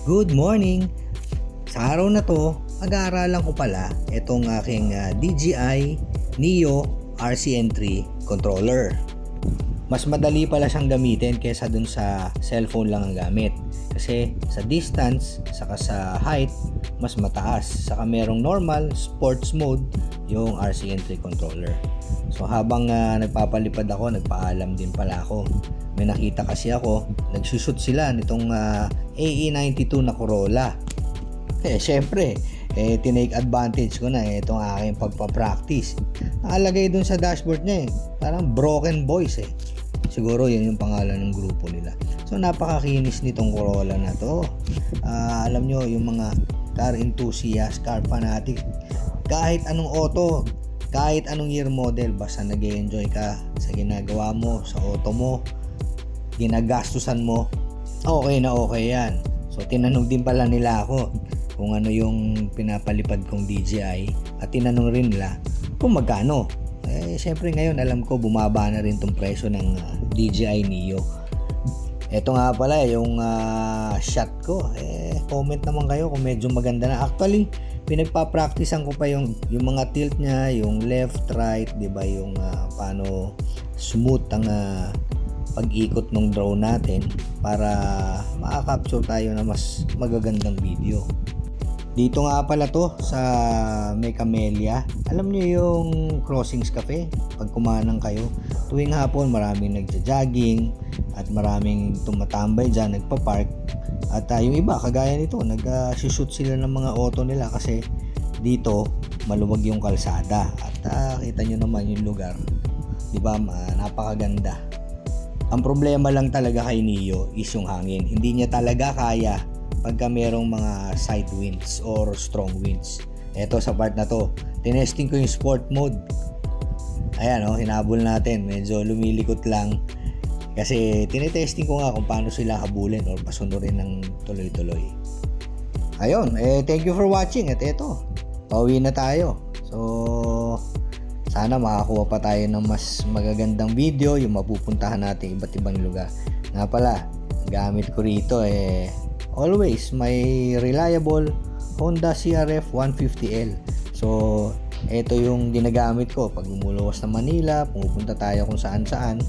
Good morning! Sa araw na to, mag-aaralan ko pala itong aking DJI Neo RCN3 controller. Mas madali pala siyang gamitin kaysa dun sa cellphone lang ang gamit. Kasi sa distance, saka sa height, mas mataas. Saka merong normal, sports mode, yung RCN3 controller. So habang nagpapalipad ako, nagpaalam din pala ako. May nakita kasi ako, nagsushoot sila nitong AE92 na Corolla. Syempre, tinake advantage ko na itong aking pagpa-practice. Nakalagay dun sa dashboard niya parang Broken Boys Siguro yun yung pangalan ng grupo nila. So napakakinis nitong Corolla na to. Alam nyo, yung mga car enthusiast, car fanatic, kahit anong auto, kahit anong year model, basta nag-enjoy ka sa ginagawa mo, sa auto mo, ginagastusan mo, okay na okay yan. So tinanong din pala nila ako kung ano yung pinapalipad kong DJI at tinanong rin nila kung magkano. Syempre ngayon alam ko bumaba na rin tong presyo ng DJI Neo. Ito nga pala yung shot ko. Comment naman kayo kung medyo maganda na. Actually, pinagpa-practicean ko pa yung mga tilt niya, yung left, right, 'di ba, yung paano smooth ang pag-ikot ng drone natin para maka-capture tayo na mas magagandang video. Dito nga pala to sa May Camellia. Alam niyo yung Crossings Cafe? Pag kumanang kayo, tuwing hapon maraming nagja-jogging at maraming tumatambay dyan, nagpa-park. At yung iba, kagaya nito, nag-shoot sila ng mga auto nila kasi dito maluwag yung kalsada. At kita nyo naman yung lugar. Diba? Napakaganda. Ang problema lang talaga kay Neo is yung hangin. Hindi niya talaga kaya pagka merong mga side winds or strong winds. Eto sa part na to, tinesting ko yung sport mode. Ayan hinabol natin. Medyo lumilikot lang. Kasi tinetesting ko nga kung paano sila habulin or pasundurin ng tuloy-tuloy. Ayun, thank you for watching. At eto, pauwi na tayo. So, sana makakuha pa tayo ng mas magagandang video, yung mapupuntahan natin iba't ibang lugar. Nga pala, gamit ko rito always may reliable Honda CRF 150L. So, ito yung ginagamit ko pag lumuluwas ng Manila, pumupunta tayo kung saan-saan.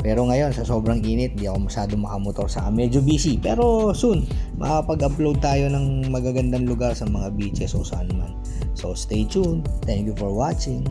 Pero ngayon, sa sobrang init, hindi ako masyado makamotor sa medyo busy. Pero soon, makapag-upload tayo ng magagandang lugar sa mga beaches o saan man. So, stay tuned. Thank you for watching.